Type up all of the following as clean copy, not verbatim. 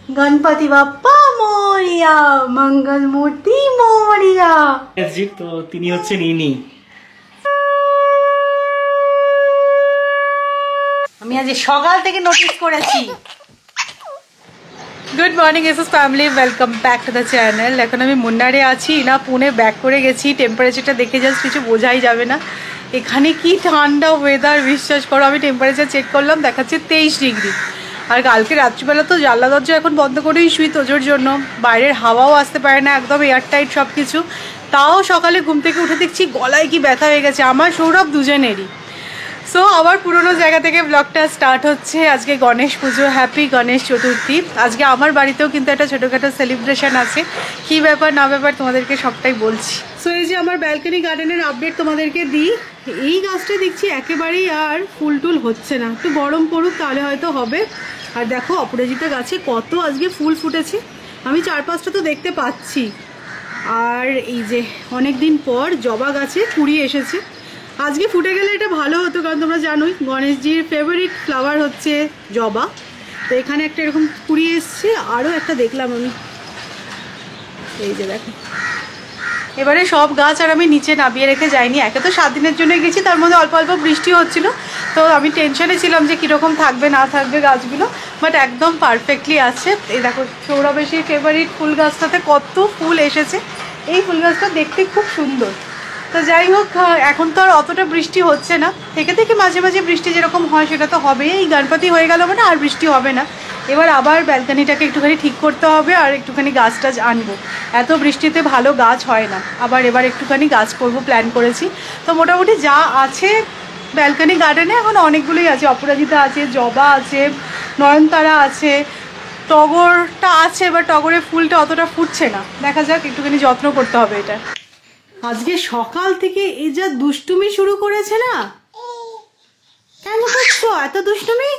गणपति बाप्पा मोरिया, मंगल मूर्ति मोरिया। তো তিনি হচ্ছেন ইনি। আমি আজ সকাল থেকে নোটিস করেছি। Good morning SS family, welcome back to the channel. এখন আমি মুন্নারে আছি, না পুনে ব্যাক করে গেছি। টেম্পারেচারটা দেখে জাস্ট কিছু বোঝাই যাবে না। এখানে কি ঠান্ডা ওয়েদার, বিশ্বাস করো। আমি টেম্পারেচার চেক করলাম, দেখাচ্ছে 23 ডিগ্রি। আর কালকে রাত্রিবেলা তো জানলা দরজা এখন বন্ধ করেই শুই তোজোর জন্য। বাইরের হাওয়াও আসতে পারে না, একদম এয়ারটাইট সব কিছু। তাও সকালে ঘুম থেকে উঠে দেখছি গলায় কি ব্যথা হয়ে গেছে, আমার সৌরভ দুজনেরই। সো আবার পুরোনো জায়গা থেকে ব্লগটা স্টার্ট হচ্ছে। আজকে গণেশ পুজো, হ্যাপি গণেশ চতুর্থী। আজকে আমার বাড়িতেও কিন্তু একটা ছোটোখাটো সেলিব্রেশন আছে। কী ব্যাপার না ব্যাপার তোমাদেরকে সবটাই বলছি। সো এই যে আমার ব্যালকনি গার্ডেনের আপডেট তোমাদেরকে দিই। এই গাছটা দেখছি একেবারেই আর ফুল টুল হচ্ছে না, একটু গরম পড়ুক তাহলে হয়তো হবে। আর দেখো অপরাজিতা গাছে কত আজকে ফুল ফুটেছে, আমি 4-5টা তো দেখতে পাচ্ছি। আর এই যে অনেক দিন পর জবা গাছে কুড়ি এসেছে। আজকে ফুটে গেলে এটা ভালো হতো, কারণ তোমরা জানোই গণেশজির ফেভারিট ফ্লাওয়ার হচ্ছে জবা। তো এখানে একটা এরকম কুড়ি এসছে, আরও একটা দেখলাম আমি, এই যে দেখো। এবারে সব গাছ আর আমি নিচে নামিয়ে রেখে যাইনি। একে তো 7 দিনের জন্য গেছি, তার মধ্যে অল্প অল্প বৃষ্টি হচ্ছিল, তো আমি টেনশনে ছিলাম যে কীরকম থাকবে না থাকবে গাছগুলো। বাট একদম পারফেক্টলি আছে। এই দেখো সৌরভের ফেভারিট ফুল গাছটাতে কত ফুল এসেছে। এই ফুল গাছটা দেখতে খুব সুন্দর। তো যাই হোক, এখন তো আর অতটা বৃষ্টি হচ্ছে না, থেকে থেকে মাঝে মাঝে বৃষ্টি যেরকম হয় সেটা তো হবেই। এই গণপতি হয়ে গেল মানে আর বৃষ্টি হবে না। এবার আবার ব্যালকনিটাকে একটুখানি ঠিক করতে হবে আর একটুখানি গাছ টাছ আনবো। এত বৃষ্টিতে ভালো গাছ হয় না। এবার একটুখানি গাছ করবো প্ল্যান করেছি। তো মোটামুটি যা আছে ব্যালকনি গার্ডেনে এখন অনেকগুলোই আছে। অপরাজিতা আছে, জবা আছে, নয়নতারা আছে, টগরটা আছে। এবার টগরের ফুলটা অতটা ফুটছে না, দেখা যাক, একটুখানি যত্ন করতে হবে এটা। আজকে সকাল থেকে এই যা দুষ্টুমি শুরু করেছে না, কেন করছো এত দুষ্টুমি?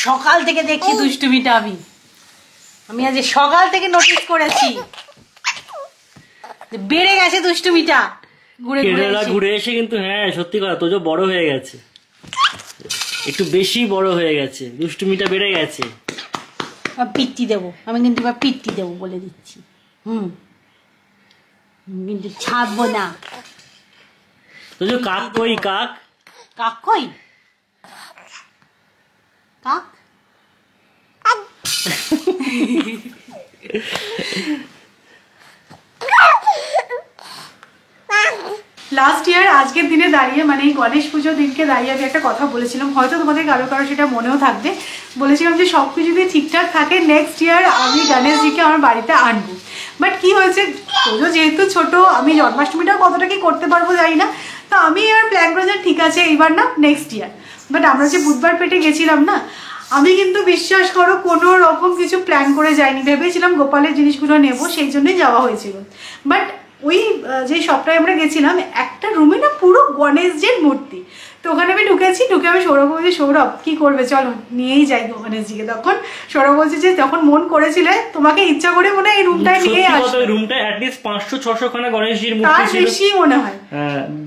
সকাল থেকে দেখছি দুষ্টুমিটা। আমি আজ সকাল থেকে নোটিস করেছি, বেড়ে গেছে দুষ্টুমিটা। ঘুরে এসে কিন্তু হ্যাঁ সত্যি কথা, তোজো বড় হয়ে গেছে, একটু বেশি বড় হয়ে গেছে, দুষ্টুমিটা বেড়ে গেছে। পিট্টি দেবো আমি, কিন্তু এবার পিট্টি দেবো বলে দিচ্ছি। কিন্তু ছাড়বো না। তোজো কাক কই? কাক কাক কই? কাক লাস্ট ইয়ার আজকের দিনে দাঁড়িয়ে, মানে এই গণেশ পুজোর দিনকে দাঁড়িয়ে আমি একটা কথা বলেছিলাম, হয়তো তোমাদের কারো কারো সেটা মনেও থাকবে। বলেছিলাম যে সব কিছু যদি ঠিকঠাক থাকে নেক্সট ইয়ার আমি গণেশজিকে আমার বাড়িতে আনবো। বাট কি হয়েছে, পুজো যেহেতু ছোট, আমি জন্মাষ্টমীটাও কতটা কি করতে পারবো জানি না। তো আমি এবার প্ল্যান করেছি ঠিক আছে এইবার না নেক্সট ইয়ার। বাট আমরা যে বুধবার পেটে গেছিলাম না, আমি কিন্তু বিশ্বাস করো কোনো রকম কিছু প্ল্যান করে যাইনি। ভেবেছিলাম গোপালের জিনিসগুলো নেবো, সেই জন্যই যাওয়া হয়েছিল। বাট ওই যে সপ্তাহে আমরা গেছিলাম, একটা রুমে না পুরো গণেশজির মূর্তি। তো ওখানে আমি ঢুকেছি, ঢুকে আমি সৌরভ বলছি, সৌরভ কি করবে চলো নিয়েই যাই গণেশজিকে। তখন সৌরভ বলছে যে যখন মন করেছিলে তোমাকে ইচ্ছা করে মনে এই রুমটায় নিয়ে আসো। রুমটা অ্যাটলিস্ট 500-600 খানা গণেশজির মূর্তি ছিল, বেশি মনে হয়,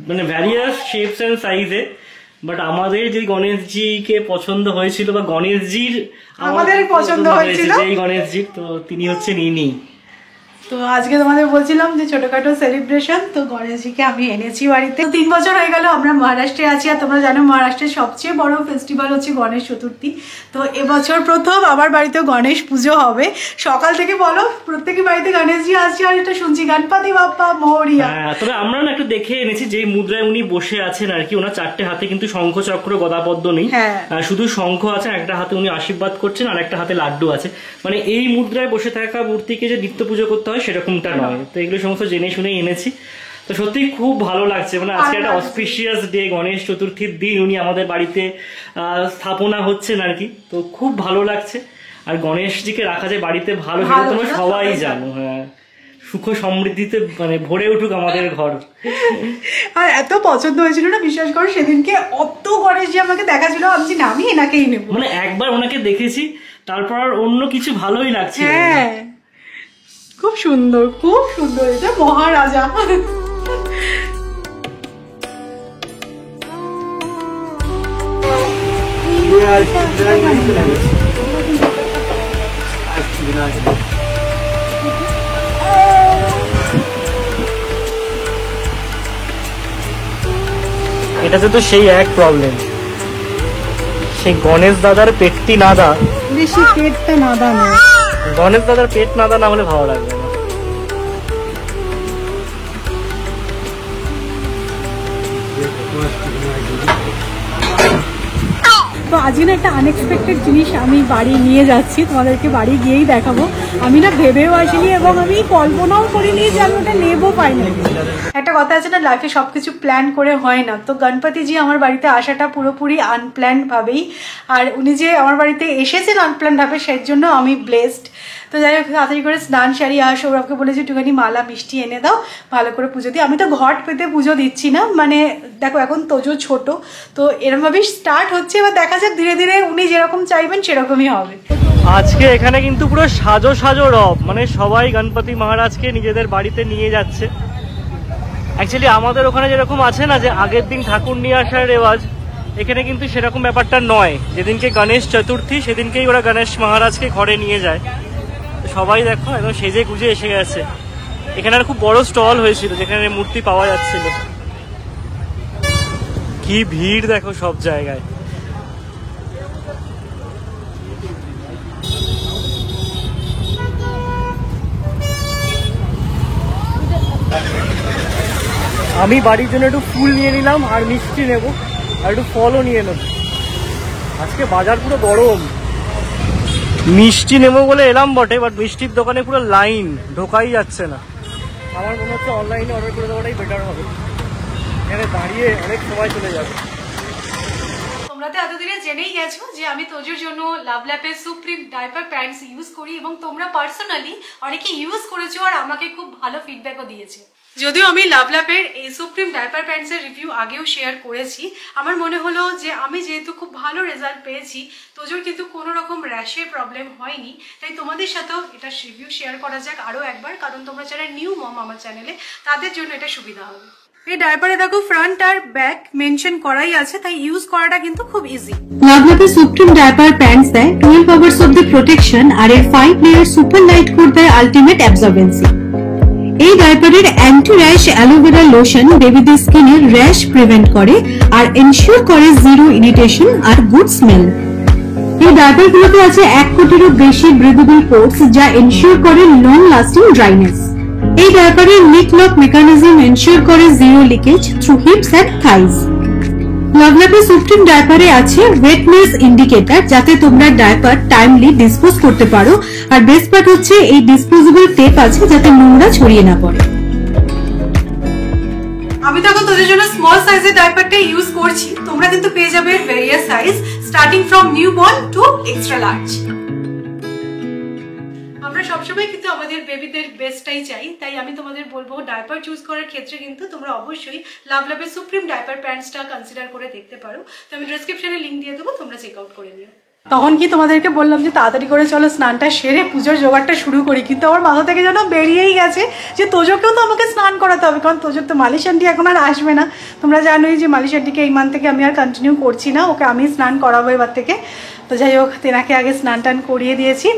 মানে ভ্যারিয়াস শেপস এন্ড সাইজে। বাট আমাদের যে গণেশজিকে পছন্দ হয়েছিল, বা গণেশজির আমাদের পছন্দ হয়েছিল যেই গণেশজি, তো তিনি হচ্ছেন ইনি। তো আজকে তোমাদের বলছিলাম যে ছোটখাটো সেলিব্রেশন, তো গণেশজিকে আমি এনেছি বাড়িতে। 3 বছর হয়ে গেল আমরা মহারাষ্ট্রে আছি, আর তোমরা জানো মহারাষ্ট্রের সবচেয়ে বড় ফেস্টিভ্যাল হচ্ছে গণেশ চতুর্থী। তো এবছর প্রথম আমার বাড়িতেও গণেশ পুজো হবে। সকাল থেকে বলো প্রত্যেকের বাড়িতে গণেশজি আসছে, আর এটা শুনছি গণপতি বাপ্পা মোরিয়া। তবে আমরা না একটু দেখে এনেছি যে মুদ্রায় উনি বসে আছেন আর কি, ওনার 4টে হাতে কিন্তু শঙ্খ চক্র গদাপদ্ম নেই, শুধু শঙ্খ আছে, একটা হাতে উনি আশীর্বাদ করছেন আর একটা হাতে লাড্ডু আছে। মানে এই মুদ্রায় বসে থাকা মূর্তিকে যে নিত্য পুজো করতে হয় সেরকমটা নয়। তো এগুলো সমস্ত জেনে শুনেই এনেছি। তো সত্যি খুব ভালো লাগছে, মানে আজকে একটা অসপিশিয়াস ডে, গণেশ চতুর্থীর দিন উনি আমাদের বাড়িতে স্থাপনা হচ্ছেন আর কি। তো খুব ভালো লাগছে। আর গণেশজিকে রাখা যায় বাড়িতে ভালো, সেটা তোমরা সবাই জানো। হ্যাঁ, সুখ সমৃদ্ধিতে মানে ভরে উঠুক আমাদের ঘর। আর এত পছন্দ হয়েছিল না, বিশ্বাস করো সেদিনকে অত গণেশজি আমাকে দেখাছিল, আমি না আমি এনাকেই নেব। মানে একবার ওনাকে দেখেছি, তারপর আর অন্য কিছু ভালোই লাগছে। হ্যাঁ খুব সুন্দর, খুব সুন্দর, এটা মহারাজা। এটাতে তো সেই এক প্রবলেম, সেই গণেশ দাদার পেটটি নাদা, বেশি পেটটা নাদা না, গণেশ দাদার পেট নাদা না হলে ভালো লাগবে না। তো আজকে না একটা আনএক্সপেক্টেড জিনিস আমি বাড়ি নিয়ে যাচ্ছি, তোমাদেরকে বাড়ি গিয়েই দেখাবো। আমি না ভেবেও আসিনি এবং আমি কল্পনাও করিনি যে আমি ওটা নেবো পাইনি। একটা কথা আছে না, লাইফে সবকিছু প্ল্যান করে হয় না। তো গণপতিজি আমার বাড়িতে আসাটা পুরোপুরি আনপ্ল্যান্ড ভাবেই, আর উনি যে আমার বাড়িতে এসেছেন আনপ্ল্যান্ড ভাবে, সেই জন্য আমি ব্লেসড। তো যাই হোক, তাড়াতাড়ি করে স্নান সারিয়ে আর সৌরভকে বলেছি একটুখানি মালা মিষ্টি এনে দাও, ভালো করে পুজো দিই। আমি তো ঘট পেতে পুজো দিচ্ছি না, মানে দেখো এখন তোজো ছোট, তো এরমভাবেই স্টার্ট হচ্ছে। এবার দেখা যাক ধীরে ধীরে উনি যেরকম চাইবেন সেরকমই হবে। আজকে এখানে কিন্তু পুরো সাজো সাজো রব, মানে সবাই গণপতি মহারাজকে নিজেদের বাড়িতে নিয়ে যাচ্ছে। অ্যাকচুয়ালি আমাদের ওখানে যেরকম আছে না যে আগের দিন ঠাকুর নিয়ে আসার রেওয়াজ, এখানে কিন্তু সেরকম ব্যাপারটা নয়। যেদিনকে গণেশ চতুর্থী সেদিনকেই ওরা গণেশ মহারাজকে ঘরে নিয়ে যায়। সবাই দেখো একদম সেজে গুজে এসে গেছে। এখানে আর খুব বড় স্টল হয়েছিল যেখানে মূর্তি পাওয়া যাচ্ছিল। কি ভিড় দেখো সব জায়গায়। আমি বাড়ির জন্য একটু ফুল নিয়ে নিলাম, আর মিষ্টি নেব, আর একটু ফলও নিয়ে নেব। আজকে বাজার পুরো গরম। মিষ্টি নেবো বলে এলাম বটে, বাট মিষ্টির দোকানে পুরো লাইন, ঢোকাই যাচ্ছে না। আমার মনে হচ্ছে অনলাইনে অর্ডার করে দেওয়াটাই বেটার হবে, এখানে দাঁড়িয়ে অনেক সময় চলে যাবে। তোমরা তো এতদিনে জেনেই গেছো যে আমি তোজোর জন্য লাভল্যাপের সুপ্রিম ডাইপার প্যান্টস ইউজ করি, এবং তোমরা পার্সোনালি অনেকে ইউজ করেছো আর আমাকে খুব ভালো ফিডব্যাকও দিয়েছে। যদিও আমি লাভল্যাপের এই সুপ্রিম ডাইপার প্যান্টসের রিভিউ আগেও শেয়ার করেছি, আমার মনে হলো যে আমি যেহেতু খুব ভালো রেজাল্ট পেয়েছি, তোজোর কিন্তু কোনো রকম র্যাশের প্রবলেম হয়নি, তাই তোমাদের সাথেও এটা রিভিউ শেয়ার করা যাক আরও একবার, কারণ তোমরা যারা নিউ মম আমার চ্যানেলে তাদের জন্য এটা সুবিধা হবে। এই ডাইপারে দেখো ফ্রন্ট আর ব্যাক মেনশন করাই আছে, তাই ইউজ করাটা কিন্তু খুব ইজি। লাভল্যাপের সুপ্রিম ডাইপার প্যান্টস দেয় 12 আওয়ার্স অফ দ্য প্রোটেকশন, আর এর 5 লেয়ার সুপার লাইট কোট দেয় আলটিমেট অ্যাবজর্বেন্সি। এই ডাইপারের অ্যান্টি র্যাশ অ্যালোভেরা লোশন বেবিদের স্কিনের র্যাশ প্রিভেন্ট করে আর এনশিওর করে জিরো ইরিটেশন আর গুড স্মেল। এই ডাইপারগুলোতে আছে 1 কোটিরও বেশি ব্রিদেবল পোর্স, যা এনশিওর করে লং লাস্টিং ড্রাইনেস। এই ডাইপারের নিক লক মেকানিজম এনশিওর করে zero leakage through hips and thighs. লাভল্যাপের সুপ্রিম ডাইপারে আছে ওয়েটনেস ইন্ডিকেটর, যাতে তোমরা ডাইপার টাইমলি ডিসপোজ করতে পারো, আর বেস্ট পার্ট হচ্ছে এই ডিসপোজেবল টেপ আছে যাতে নোংরা ছড়িয়ে না পড়ে। আমি তো এখন তোদের জন্য স্মল সাইজের ডাইপারটা ইউজ করছি, তোমরা কিন্তু পেয়ে যাবে various size starting from newborn to extra large. আমরা সবসময় কিন্তু আমাদের বেবিদের বেস্টটাই চাই, তাই আমি তোমাদের বলবো ডাইপার চুজ করার ক্ষেত্রে কিন্তু তোমরা অবশ্যই লাভল্যাপের সুপ্রিম ডাইপার প্যান্টসটা কনসিডার করে দেখতে পারো। তো আমি ডেসক্রিপশনে লিঙ্ক দিয়ে দেবো, তোমরা চেক আউট করে নিও। তখন কি তোমাদেরকে বললাম যে তাড়াতাড়ি করে চলো স্নানটা সেরে পুজোর জোগাড়টা শুরু করি, কিন্তু আমার মাথা থেকে যেন বেরিয়েই গেছে যে তোজোকেও তো আমাকে স্নান করাতে হবে, কারণ তোজোর তো মালিশ আন্টি এখন আর আসবে না। তোমরা জানোই যে মালিশ আন্টিকে এই মান্থ থেকে আমি আর কন্টিনিউ করছি না, ওকে আমি স্নান করাবো এবার থেকে। তো যাই হোক, তেনাকে আগে স্নান টান করিয়ে দিয়েছি,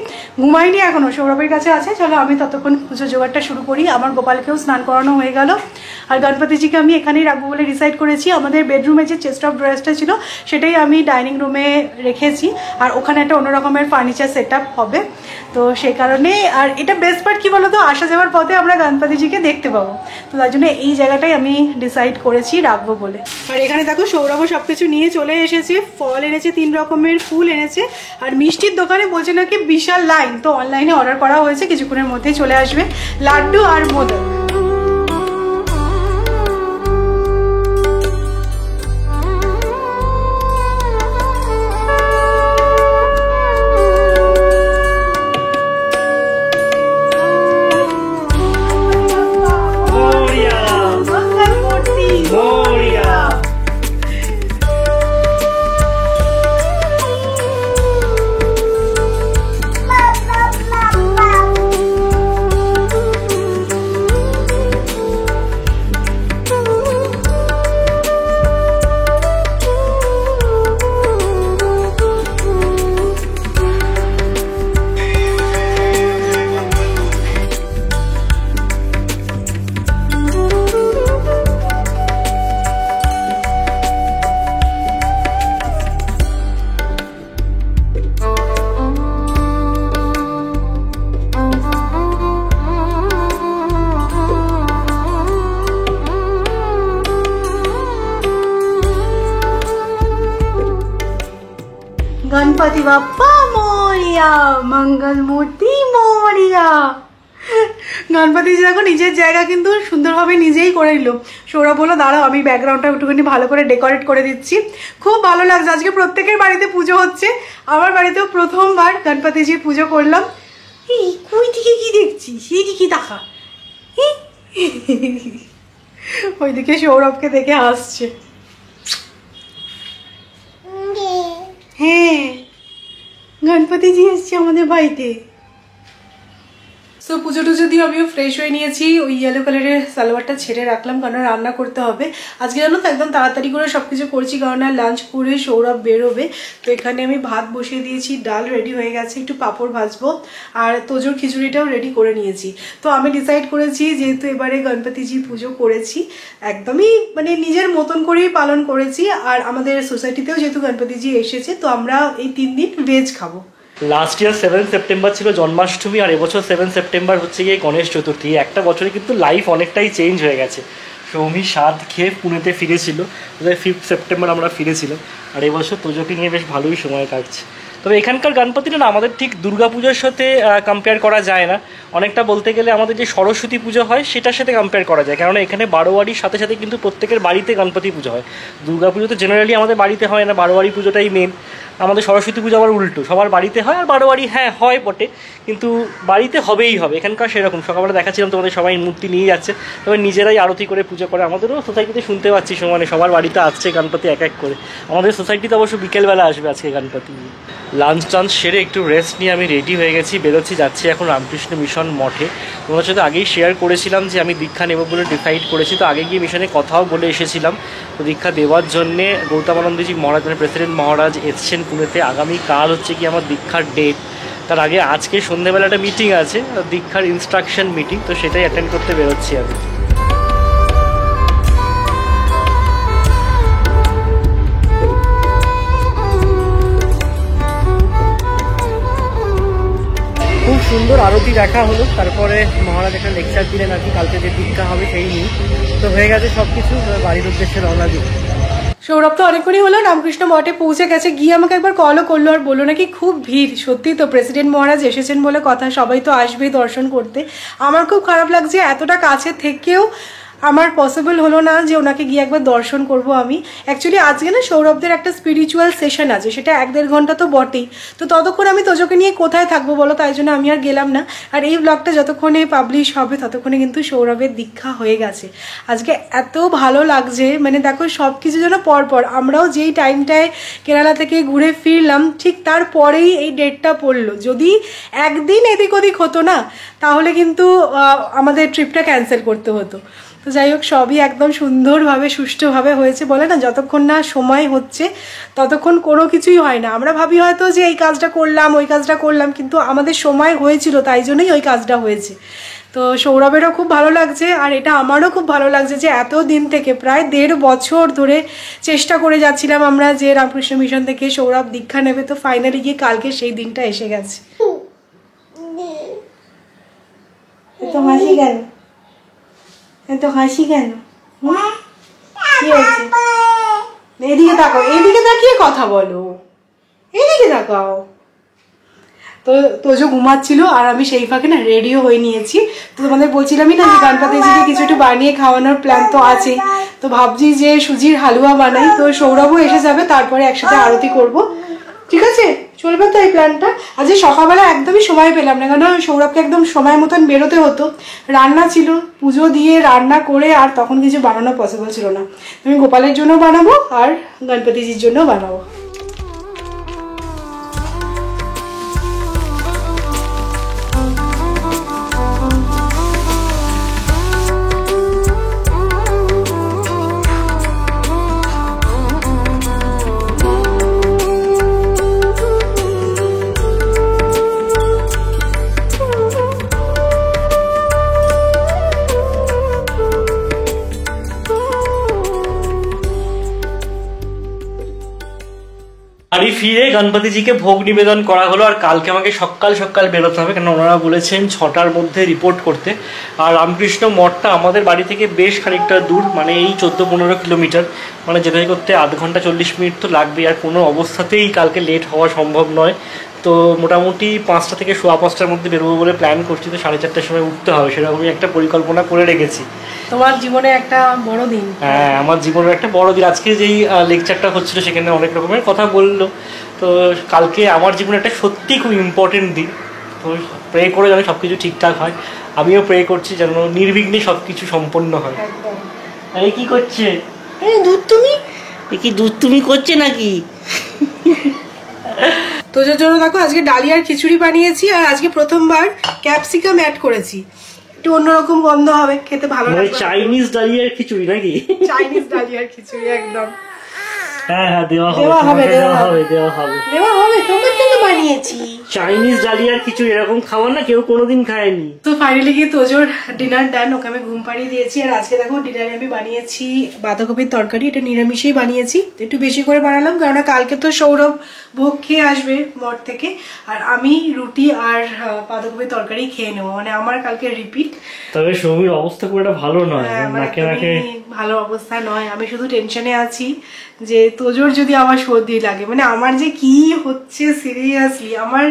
ঘুমাইনি এখনও, সৌরভের কাছে আছে। চলো আমি ততক্ষণ পুজো জোগাড়টা শুরু করি। আমার গোপালকেও স্নান করানো হয়ে গেল, আর গণপতিজিকে আমি এখানেই রাখবো বলে ডিসাইড করেছি। আমাদের বেডরুমে যে চেস্ট অফ ড্রয়ার্সটা ছিল সেটাই আমি ডাইনিং রুমে রেখেছি, আর ওখানে একটা অন্য রকমের ফার্নিচার সেট আপ হবে। তো সেই কারণে, আর এটা বেস্ট পার্ট কী বলো তো, আসা যাওয়ার পথে আমরা গণপতিজিকে দেখতে পাবো, তো তার জন্য এই জায়গাটাই আমি ডিসাইড করেছি রাখবো বলে। আর এখানে দেখো সৌরভও সব কিছু নিয়ে চলে এসেছে, ফল এনেছে, 3 রকমের ফুল এনেছে, আর মিষ্টির দোকানে বলছে নাকি বিশাল লাইন, তো অনলাইনে অর্ডার করা হয়েছে, কিছুক্ষণের মধ্যেই চলে আসবে লাড্ডু আর মোদক। গণপতি বাপ্পা মোরিয়া, মঙ্গল মূর্তি মোরিয়া। গণপতিজি দেখো নিজের জায়গা কিন্তু সুন্দরভাবে নিজেই করে নিল। সৌরভ বললো দাঁড়াও আমি ব্যাকগ্রাউন্ডটা একটুখানি ভালো করে ডেকোরেট করে দিচ্ছি। খুব ভালো লাগছে, আজকে প্রত্যেকের বাড়িতে পুজো হচ্ছে, আমার বাড়িতেও প্রথমবার গণপতিজির পুজো করলাম। এই কই দিকে কি দেখছি, সেদিকে দেখা। ওইদিকে সৌরভকে দেখে হাসছে। হ্যাঁ, গণপতিজি এসছে আমাদের বাড়িতে। সো পুজো টুজো দিয়ে আমিও ফ্রেশ হয়ে নিয়েছি। ওই ইয়েলো কালারের সালোয়ারটা ছেড়ে রাখলাম, কারণ রান্না করতে হবে আজকে। জানো তো একদম তাড়াতাড়ি করে সবকিছু করছি, কারণ লাঞ্চ করে সৌরভ বেরোবে। তো এখানে আমি ভাত বসিয়ে দিয়েছি, ডাল রেডি হয়ে গেছে, একটু পাঁপড় ভাজবো, আর তোজোর খিচুড়িটাও রেডি করে নিয়েছি। তো আমি ডিসাইড করেছি যেহেতু এবারে গণপতিজি পুজো করেছি, একদমই মানে নিজের মতন করেই পালন করেছি। আর আমাদের সোসাইটিতেও যেহেতু গণপতিজি এসেছে, তো আমরা এই 3 দিন ভেজ খাবো। লাস্ট ইয়ার 7 সেপ্টেম্বর ছিল জন্মাষ্টমী, আর এবছর 7 সেপ্টেম্বর হচ্ছে গিয়ে গণেশ চতুর্থী। একটা বছরে কিন্তু লাইফ অনেকটাই চেঞ্জ হয়ে গেছে। সৌমি স্বাদ খেয়ে পুনেতে ফিরেছিল, 5 সেপ্টেম্বর আমরা ফিরেছিলাম, আর এবছর তোজোকে নিয়ে বেশ ভালোই সময় কাটছে। তবে এখানকার গণপতিটা না আমাদের ঠিক দুর্গাপুজোর সাথে কম্পেয়ার করা যায় না, অনেকটা বলতে গেলে আমাদের যে সরস্বতী পুজো হয় সেটার সাথে কম্পেয়ার করা যায়, কেননা এখানে বারোয়ারির সাথে সাথে কিন্তু প্রত্যেকের বাড়িতে গণপতি পুজো হয়। দুর্গাপুজো তো জেনারেলি আমাদের বাড়িতে হয় না, বারোয়ারি পুজোটাই মেন। আমাদের সরস্বতী পুজো আবার উল্টো, সবার বাড়িতে হয়, আর বারোয়ারি হ্যাঁ হয় বটে, কিন্তু বাড়িতে হবেই হবে। এখানকার সেরকম সকালবেলা দেখাচ্ছিলাম তোমাদের সবাই মূর্তি নিয়ে যাচ্ছে, তবে নিজেরাই আরতি করে পুজো করে। আমাদেরও সোসাইটিতে শুনতে পাচ্ছি সমানে সবার বাড়িতে আসছে গণপতি এক এক করে। আমাদের সোসাইটিতে অবশ্য বিকেলবেলা আসবে আজকে গণপতি। লাঞ্চ টাঞ্চ সেরে একটু রেস্ট নিয়ে আমি রেডি হয়ে গেছি, বেরোচ্ছি, যাচ্ছি এখন রামকৃষ্ণ মিশন মঠে। তোমার সাথে আগেই শেয়ার করেছিলাম যে আমি দীক্ষা নেব বলে ডিসাইড করেছি, তো আগে গিয়ে মিশনে কথাও বলে এসেছিলাম। তো দীক্ষা দেওয়ার জন্যে গৌতমানন্দজি মহারাজ মানে প্রেসিডেন্ট মহারাজ এসছেন পুনেতে। আগামীকাল হচ্ছে কি আমার দীক্ষার ডেট, তার আগে আজকে সন্ধ্যেবেলা একটা মিটিং আছে, দীক্ষার ইনস্ট্রাকশন মিটিং, তো সেটাই অ্যাটেন্ড করতে বেরোচ্ছি আমি। খুব সুন্দর আরতি দেখা হলো, তারপরে মহারাজ একটা লেকচার দিলেন আর কি কালকে যে দীক্ষা হবে সেই নিয়ে। তো হয়ে গেছে সব কিছু, বাড়ির উদ্দেশ্যে রওনা দিই। সৌরভ তো অনেকক্ষণই হলো রামকৃষ্ণ মঠে পৌঁছে গেছে, গিয়ে আমাকে একবার কলও করলো আর বললো নাকি খুব ভিড়। সত্যি তো প্রেসিডেন্ট মহারাজ এসেছেন বলে কথা, সবাই তো আসবেই দর্শন করতে। আমার খুব খারাপ লাগছে, এতটা কাছে থেকেও আমার পসিবল হলো না যে ওনাকে গিয়ে একবার দর্শন করব আমি। অ্যাকচুয়ালি আজকে না সৌরভদের একটা স্পিরিচুয়াল সেশন আছে, সেটা 1-1.5 ঘন্টা তো বটেই। তো ততক্ষণ আমি তোজোকে নিয়ে কোথায় থাকবো বলো, তাই জন্য আমি আর গেলাম না। আর এই ব্লগটা যতক্ষণে পাবলিশ হবে ততক্ষণে কিন্তু সৌরভের দীক্ষা হয়ে গেছে। আজকে এত ভালো লাগছে, মানে দেখো সব কিছু যেন পরপর। আমরাও যেই টাইমটায় কেরালা থেকে ঘুরে ফিরলাম ঠিক তারপরেই এই ডেটটা পড়লো। যদি একদিন এদিক ওদিক হতো না তাহলে কিন্তু আমাদের ট্রিপটা ক্যান্সেল করতে হতো। তো যাই হোক সবই একদম সুন্দরভাবে সুষ্ঠুভাবে হয়েছে। বলে না যতক্ষণ না সময় হচ্ছে ততক্ষণ কোনো কিছুই হয় না। আমরা ভাবি হয়তো যে এই কাজটা করলাম ওই কাজটা করলাম, কিন্তু আমাদের সময় হয়েছিল তাই জন্যই ওই কাজটা হয়েছে। তো সৌরভেরও খুব ভালো লাগছে, আর এটা আমারও খুব ভালো লাগছে যে এত দিন থেকে প্রায় 1.5 বছর ধরে চেষ্টা করে যাচ্ছিলাম আমরা যে রামকৃষ্ণ মিশন থেকে সৌরভ দীক্ষা নেবে। তো ফাইনালি গিয়ে কালকে সেই দিনটা এসে গেছে। তো হাসি গেল, এত হাসি কেন? কি হয়েছে? এদিকে তাকাও, এদিকে তাকিয়ে কথা বলো, এদিকে তাকাও। তো তোজো ঘুমাচ্ছিল আর আমি সেই ফাঁকে না রেডিও হয়ে নিয়েছি। তো তোমাদের বলছিলামই না যে গণপতিজিকে কিছু একটু বানিয়ে খাওয়ানোর প্ল্যান তো আছেই। তো ভাবছি যে সুজির হালুয়া বানাই, তো সৌরভও এসে যাবে, তারপরে একসাথে আরতি করব। ঠিক আছে, চলবে তো এই প্ল্যানটা। আজকে সকালবেলা একদমই সময় পেলাম না, কারণ সৌরভকে একদম সময় মতন বেরোতে হতো। রান্না ছিল, পুজো দিয়ে রান্না করে আর তখন কিছু বানানো পসিবল ছিল না। আমি গোপালের জন্য বানাবো আর গণপতিজির জন্য বানাবো। বাড়ি ফিরে গণপতিজিকে ভোগ নিবেদন করা হলো। আর কালকে আমাকে সকাল সকাল বেরোতে হবে, কারণ ওনারা বলেছেন 6টার মধ্যে রিপোর্ট করতে। আর রামকৃষ্ণ মঠটা আমাদের বাড়ি থেকে বেশ খানিকটা দূর, মানে এই 14-15 কিলোমিটার, মানে যেতে করতে আধ ঘন্টা 40 মিনিট তো লাগবে। আর কোনো অবস্থাতেই কালকে লেট হওয়া সম্ভব নয়। তো মোটামুটি 5টা থেকে 5:15টার মধ্যে বেরোবো বলে প্ল্যান করছি। তো 4:30টার সময় উঠতে হবে, সেরকমই একটা পরিকল্পনা করে রেখেছি। তোমার জীবনে একটা বড় দিন। হ্যাঁ, আমার জীবনের একটা বড় দিন। আজকে যেই লেকচারটা হচ্ছিল সেখানে অনেক রকমের কথা বললো। তো কালকে আমার জীবনে একটা সত্যি খুব ইম্পর্টেন্ট দিন। তো প্রে করে যেন সব কিছু ঠিকঠাক হয়। আমিও প্রে করছি যেন নির্বিঘ্নে সব কিছু সম্পন্ন হয়। এই কি করছে? দুধ তুমি কি দুধ তুমি করছে নাকি? তোজোর জন্য দেখো আজকে ডালিয়ার খিচুড়ি বানিয়েছি। আর আজকে প্রথমবার ক্যাপসিকাম অ্যাড করেছি, একটু অন্যরকম গন্ধ হবে, খেতে ভালো লাগবে। চাইনিজ ডালিয়ার খিচুড়ি নাকি? চাইনিজ ডালিয়ার খিচুড়ি একদম। হ্যাঁ হ্যাঁ, দেওয়া হবে। তোমার জন্য বানিয়েছি চাইনিজ ডালিয়ার খিচুড়ি। এরকম খাবার না কেউ কোনোদিন খায়নি। তো ফাইনালি গিয়ে তোজোর ডিনার ডান, ওকে আমি ঘুম পাড়িয়ে দিয়েছি। আর আজকে দেখো ডিনারে আমি বানিয়েছি বাঁধাকপির তরকারি। এটা নিরামিষেই বানিয়েছি, একটু বেশি করে বানালাম, কারণ কালকে তো সৌরভ ভোগ খেয়ে আসবে মঠ থেকে। আর আমি রুটি আর বাঁধাকপির তরকারি খেয়ে নেবো, মানে আমার কালকে রিপিট। তবে সৌমির অবস্থা খুব একটা ভালো নয়, নাকে ভালো অবস্থা নয়। আমি শুধু টেনশনে আছি যে তোজোর যদি আমার সর্দি লাগে, মানে আমার যে কি হচ্ছে সিরিয়াসলি। আমার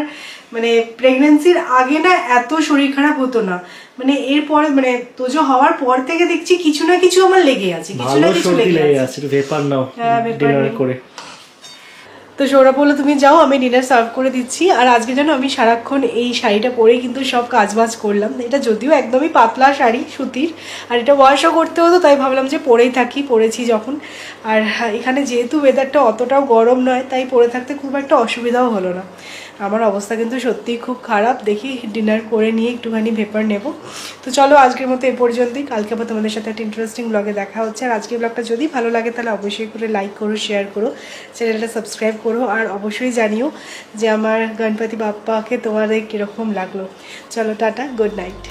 মানে প্রেগনেন্সির আগে না এত শরীর খারাপ হতো না, মানে এরপরে মানে তোজো হওয়ার পর থেকে দেখছি কিছু না কিছু আমার লেগে আছে, কিছু না কিছু লেগে আছে। ভেপার নাও ডিনার করে। তো সৌরভ বললো তুমি যাও, আমি ডিনার সার্ভ করে দিচ্ছি। আর আজকে যেন আমি সারাক্ষণ এই শাড়িটা পরে কিন্তু সব কাজবাজ করলাম। এটা যদিও একদমই পাতলা শাড়ি সুতির, আর এটা ওয়াশও করতে হতো, তাই ভাবলাম যে পরেই থাকি, পরেছি যখন। আর এখানে যেহেতু ওয়েদারটা অতটাও গরম নয়, তাই পরে থাকতে খুব একটা অসুবিধাও হলো না। আমার অবস্থা কিন্তু সত্যিই খুব খারাপ। দেখি ডিনার করে নিয়ে একটুখানি ভেপার নেব। তো চলো আজকের মতো এ পর্যন্তই। কালকে আবার তোমাদের সাথে একটা ইন্টারেস্টিং ব্লগে দেখা হচ্ছে। আর আজকের ব্লগটা যদি ভালো লাগে তাহলে অবশ্যই করে লাইক করো, শেয়ার করো, চ্যানেলটা সাবস্ক্রাইব করো। আর অবশ্যই জানিও যে আমার গণপতি বাপ্পাকে তোমাদের কীরকম লাগলো। চলো টাটা, গুড নাইট।